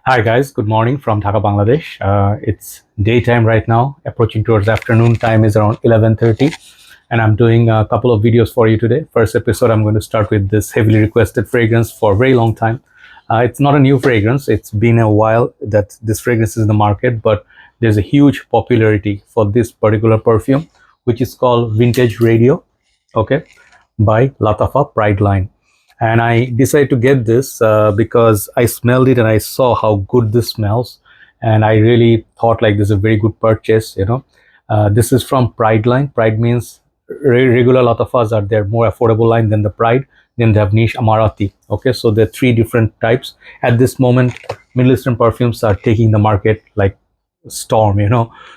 Hi guys, good morning from Dhaka, Bangladesh. It's daytime right now, approaching towards afternoon time is around 11:30, and I'm doing a couple of videos for you today. First episode, I'm going to start with this heavily requested fragrance for a very long time. It's not a new fragrance. It's been a while that this fragrance is in the market, but there's a huge popularity for this particular perfume, which is called Vintage Radio, okay, by Lattafa Pride line. And I decided to get this because I smelled it and I saw how good this smells, and I really thought like this is a very good purchase. This is from Pride line. Pride means regular Lattafas are their more affordable line than the Pride. Then they have niche Amarathi. Okay, so there are three different types at this moment. Middle Eastern perfumes are taking the market like storm.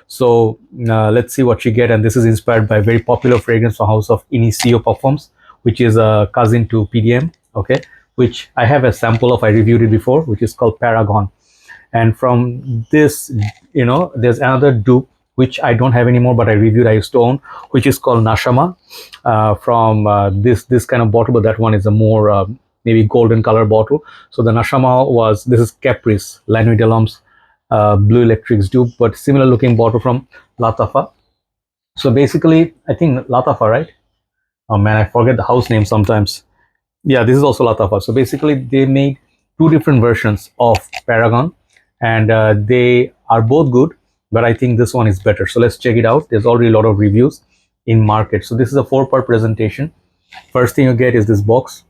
So let's see what you get. And this is inspired by a very popular fragrance from house of Initio Parfums, which is a cousin to PDM, okay, which I have a sample of. I reviewed it before, which is called Paragon. And from this, there's another dupe which I don't have anymore, but I reviewed. I used to own, which is called Nashama, from this kind of bottle, but that one is a more maybe golden color bottle. So the Nashama this is Caprice Lanui Delhomme Blue Electrics dupe, but similar looking bottle from Lattafa. So basically, I think Lattafa, right? Oh man, I forget the house name sometimes. Yeah, this is also Lattafa. So basically, they made two different versions of Paragon, and they are both good, but I think this one is better. So let's check it out. There's already a lot of reviews in market. So this is a 4-part presentation. First thing you get is this box.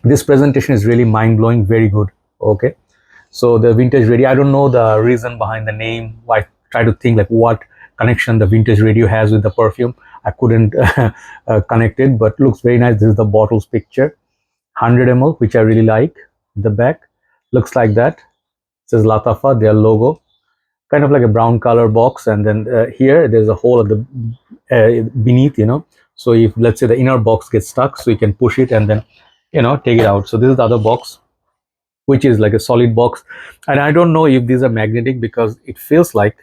This presentation is really mind-blowing, very good. Okay, so the Vintage Radio, I don't know the reason behind the name. I try to think like what connection the Vintage Radio has with the perfume. I couldn't connect it, but looks very nice. This is the bottle's picture, 100 ml, which I really like. The back looks like that. It says Lattafa, their logo, kind of like a brown color box. And then here there's a hole at the beneath, so if let's say the inner box gets stuck, so you can push it and then take it out. So this is the other box, which is like a solid box. And I don't know if these are magnetic because it feels like,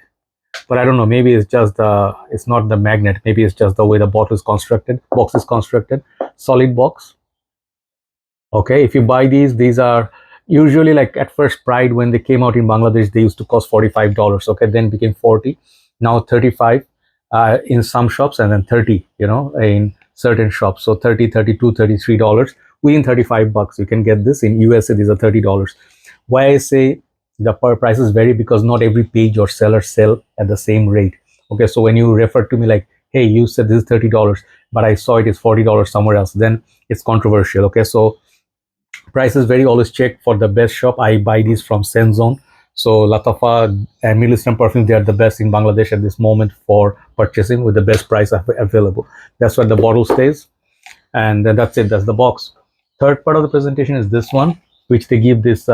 but I don't know, maybe it's just it's not the magnet, maybe it's just the way the box is constructed. Solid box. Okay, if you buy these are usually, like at first Pride, when they came out in Bangladesh, they used to cost $45. Okay, then became 40, now 35 in some shops, and then 30 in certain shops. So 30, 32, $33 within 35 bucks you can get this. In USA these are $30. Why I say the prices vary, because not every page or seller sell at the same rate. Okay, so when you refer to me like, hey, you said this is $30, but I saw it is $40 somewhere else, then it's controversial. Okay, so prices vary. Always check for the best shop. I buy these from Senzone. So Lattafa and Middle Eastern Perfume, they are the best in Bangladesh at this moment for purchasing with the best price available. That's where the bottle stays. And then that's it. That's the box. Third part of the presentation is this one, which they give this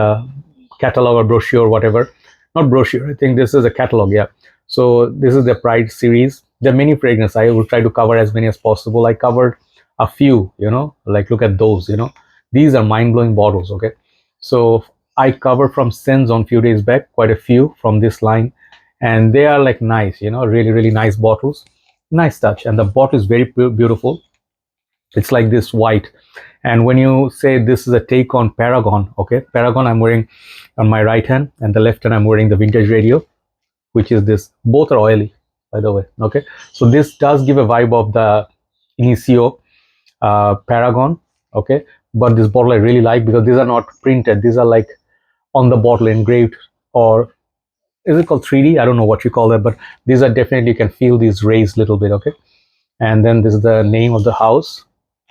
catalog or brochure or whatever. Not brochure, I think this is a catalog. Yeah, so this is the Pride series. There are many fragrances. I will try to cover as many as possible. I covered a few, like look at those. These are mind-blowing bottles. Okay, so I covered from Senzone few days back quite a few from this line, and they are like nice, really nice bottles. Nice touch, and the bottle is very beautiful. It's like this white. And when you say this is a take on Paragon, okay, Paragon I'm wearing on my right hand, and the left hand I'm wearing the Vintage Radio, which is this. Both are oily, by the way. Okay, so this does give a vibe of the Initio Paragon. Okay, but this bottle I really like because these are not printed. These are like on the bottle engraved, or is it called 3D? I don't know what you call that, but these are definitely, you can feel these raised a little bit. Okay, and then this is the name of the house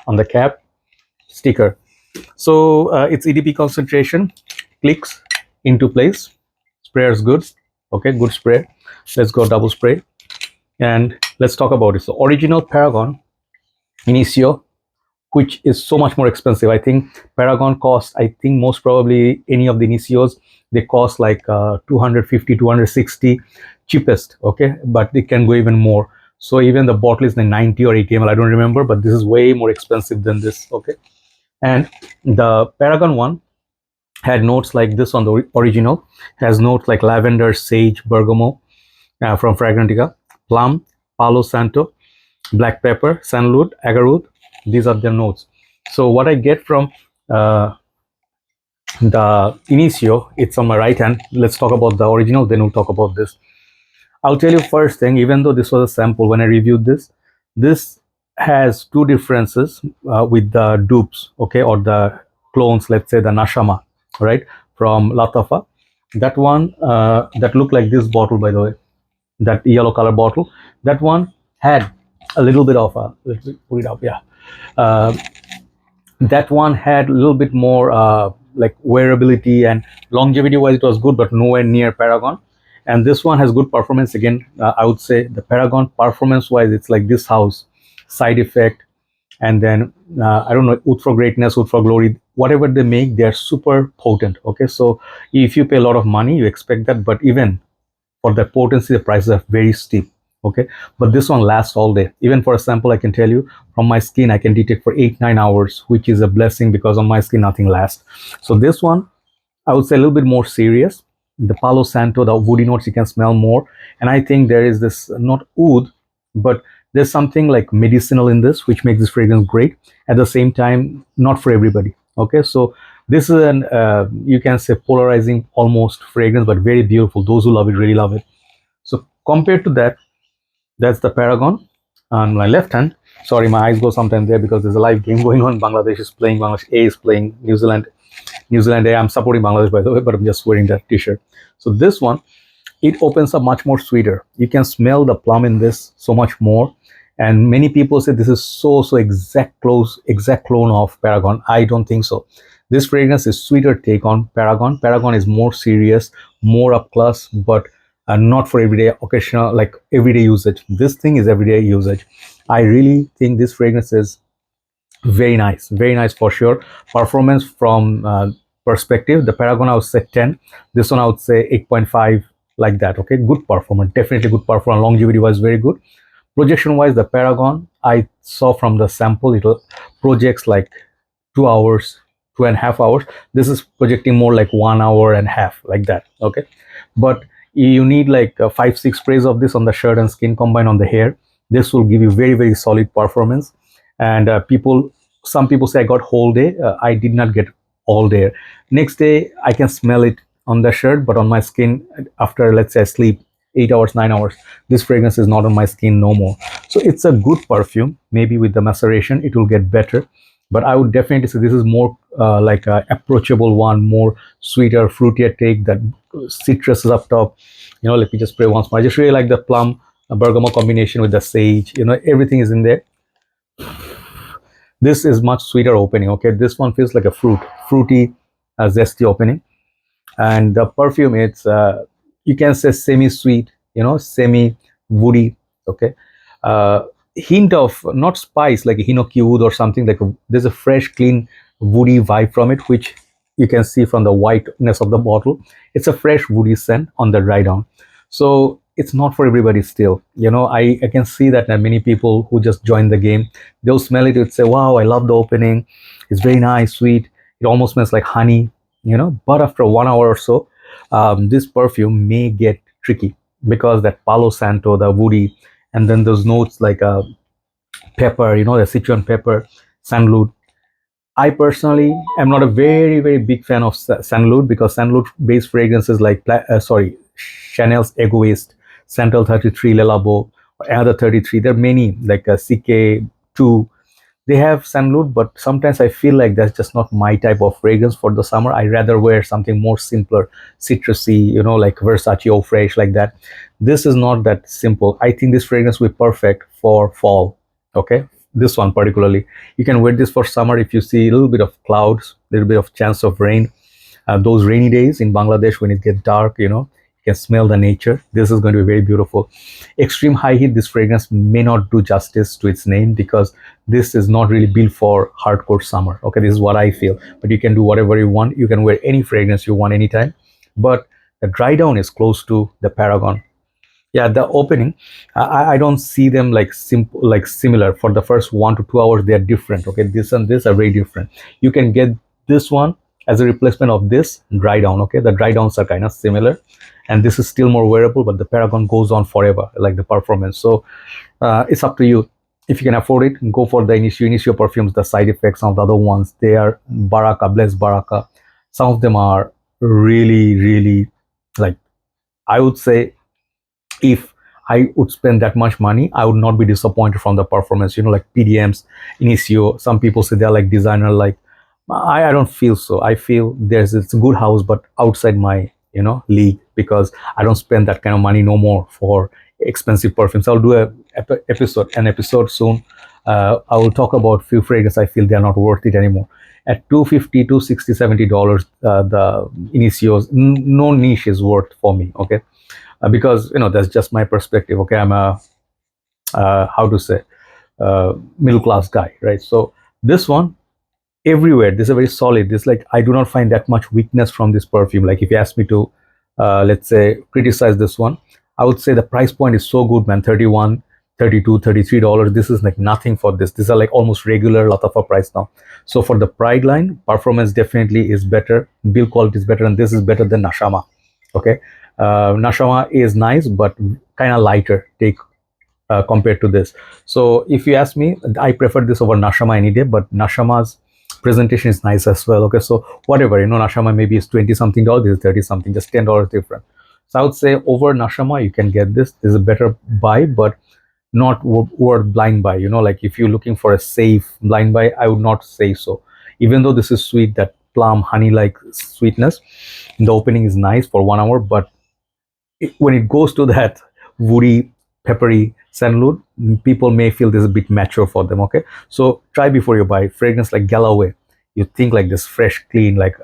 on the cap, sticker. So its EDP concentration clicks into place. Sprayer is good. Okay, good spray. Let's go double spray and let's talk about it. So original Paragon Initio, which is so much more expensive. I think Paragon costs, I think most probably any of the Initios, they cost like 250, 260 cheapest. Okay, but they can go even more. So even the bottle is the 90 or 80 ml, I don't remember, but this is way more expensive than this. Okay, and the Paragon one had notes like this on the original. Has notes like lavender, sage, bergamot from Fragrantica, plum, palo santo, black pepper, sandalwood, agarwood. These are the notes. So what I get from the Initio, it's on my right hand. Let's talk about the original, then we'll talk about this. I'll tell you first thing, even though this was a sample when I reviewed this has two differences with the dupes, okay, or the clones, let's say the Nashama, right, from Lattafa. That one, that looked like this bottle, by the way, that yellow color bottle, that one had a little bit of a, let's put it up, yeah. Uh, that one had a little bit more like wearability and longevity wise it was good, but nowhere near Paragon. And this one has good performance again. I would say the Paragon performance wise, it's like this house side effect, and then I don't know, Ut for greatness, Ut for glory, whatever they make, they're super potent. Okay, so if you pay a lot of money, you expect that, but even for the potency, the prices are very steep. Okay, but this one lasts all day. Even for a sample, I can tell you from my skin, I can detect for 8-9 hours, which is a blessing because on my skin nothing lasts. So this one, I would say a little bit more serious. The Palo Santo, the woody notes you can smell more, and I think there is this not oud, but there's something like medicinal in this, which makes this fragrance great. At the same time, not for everybody. Okay, so this is an you can say polarizing almost fragrance, but very beautiful. Those who love it really love it. So compared to that, that's the Paragon on my left hand. Sorry, my eyes go sometimes there because there's a live game going on. Bangladesh is playing, Bangladesh A is playing, New Zealand A. I'm supporting Bangladesh, by the way, but I'm just wearing that t-shirt. So this one, it opens up much more sweeter. You can smell the plum in this so much more. And many people say this is so exact clone of Paragon. I don't think so. This fragrance is sweeter take on Paragon. Paragon is more serious, more up class, but not for everyday occasional, like everyday usage. This thing is everyday usage. I really think this fragrance is very nice for sure. Performance from perspective, the Paragon I would say 10, this one I would say 8.5, like that. Okay, good performance, definitely good performance. Longevity was very good. Projection wise, the Paragon, I saw from the sample, it projects like 2 hours, 2.5 hours. This is projecting more like 1 hour and a half, like that. Okay, but you need like 5-6 sprays of this on the shirt and skin combined on the hair. This will give you very solid performance. And some people say I got whole day. I did not get all day. Next day I can smell it on the shirt, but on my skin after, let's say, I sleep 8 hours, 9 hours, this fragrance is not on my skin no more. So it's a good perfume. Maybe with the maceration it will get better, but I would definitely say this is more like a approachable one, more sweeter, fruitier take. That citrus is up top. Let me just spray once more. I just really like the plum bergamot combination with the sage. Everything is in there. This is much sweeter opening. Okay, this one feels like a fruity, zesty opening. And the perfume, it's you can say semi-sweet, semi-woody. Okay, hint of not spice like a hinoki wood or something, like there's a fresh, clean, woody vibe from it, which you can see from the whiteness of the bottle. It's a fresh woody scent on the dry down. So it's not for everybody still. I can see that many people who just join the game, they'll smell it, would say, wow, I love the opening, it's very nice, sweet, it almost smells like honey, but after 1 hour or so, this perfume may get tricky because that Palo Santo, the woody, and then those notes like pepper, the Sichuan pepper, sandalwood. I personally am not a very big fan of sandalwood, because sandalwood based fragrances like Chanel's Egoist, Santal 33, Le Labo, or another 33, there are many like CK2, they have sandalwood, but sometimes I feel like that's just not my type of fragrance for the summer. I rather wear something more simpler, citrusy, like Versace Eau Fresh, like that. This is not that simple. I think this fragrance will be perfect for fall. Okay, this one particularly, you can wear this for summer if you see a little bit of clouds, a little bit of chance of rain. Those rainy days in Bangladesh when it gets dark, you can smell the nature. This is going to be very beautiful. Extreme high heat, this fragrance may not do justice to its name, because this is not really built for hardcore summer. Okay, this is what I feel. But you can do whatever you want. You can wear any fragrance you want anytime. But the dry down is close to the Paragon. Yeah, the opening, I don't see them like simple, like similar. For the first 1 to 2 hours, they are different. Okay, this and this are very different. You can get this one as a replacement of this dry down. Okay, the dry downs are kind of similar, and this is still more wearable, but the Paragon goes on forever, like the performance. So it's up to you. If you can afford it, go for the Initio Parfums. The side effects of the other ones, they are Baraka, Bless Baraka, Some of them are really, really, like, I would say, if I would spend that much money, I would not be disappointed from the performance. Like PDMs, Initio. Some people say they're like designer. Like I don't feel so. I feel it's a good house, but outside my league, because I don't spend that kind of money no more for expensive perfumes. I'll do an episode soon. I will talk about few fragrances I feel they're not worth it anymore. At 250 to 60 $70, the Initios, no niche is worth for me. Okay, because that's just my perspective. Okay, I'm a how to say middle class guy, right? So this one, everywhere, this is a very solid. This, like, I do not find that much weakness from this perfume. Like if you ask me to let's say criticize this one, I would say the price point is so good, man. 31, 32, $33. This is like nothing for this. These are like almost regular Lattafa price now. So for the Pride line, performance definitely is better, build quality is better, and this is better than Nashama. Okay, Nashama is nice, but kind of lighter take compared to this. So if you ask me, I prefer this over Nashama any day, but Nashama's presentation is nice as well. Okay, so whatever, Nashama maybe is 20 something dollars, this is 30 something, just $10 different. So I would say over Nashama you can get this. This is a better buy, but not worth blind buy. Like if you're looking for a safe blind buy, I would not say so. Even though this is sweet, that plum honey like sweetness, the opening is nice for 1 hour, but when it goes to that woody, peppery sandalwood, people may feel this is a bit mature for them. Okay, so try before you buy. Fragrance like Galloway, you think like this fresh, clean, like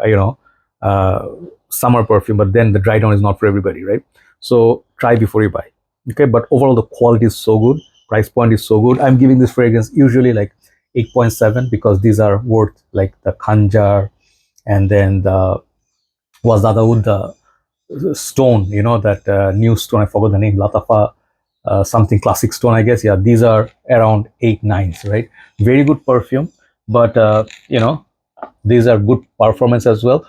summer perfume, but then the dry down is not for everybody, right? So try before you buy. Okay, but overall the quality is so good, price point is so good. I'm giving this fragrance usually like 8.7 because these are worth, like the Khanjar, and then the Wazada, the stone, that new stone, I forgot the name, Lattafa something classic stone, I guess. Yeah, these are around 8 9s, right? Very good perfume, but these are good performance as well.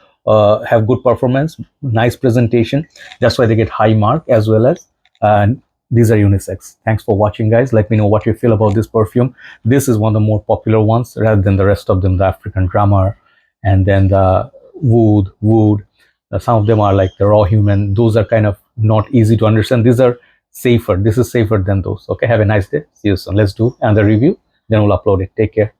Have good performance, nice presentation. That's why they get high mark, as well as these are unisex. Thanks for watching, guys. Let me know what you feel about this perfume. This is one of the more popular ones rather than the rest of them, the African Drummer, and then the Wood. Some of them are like the Raw Human. Those are kind of not easy to understand. These are safer. This is safer than those. Okay, have a nice day. See you soon. Let's do another review, then we'll upload it. Take care.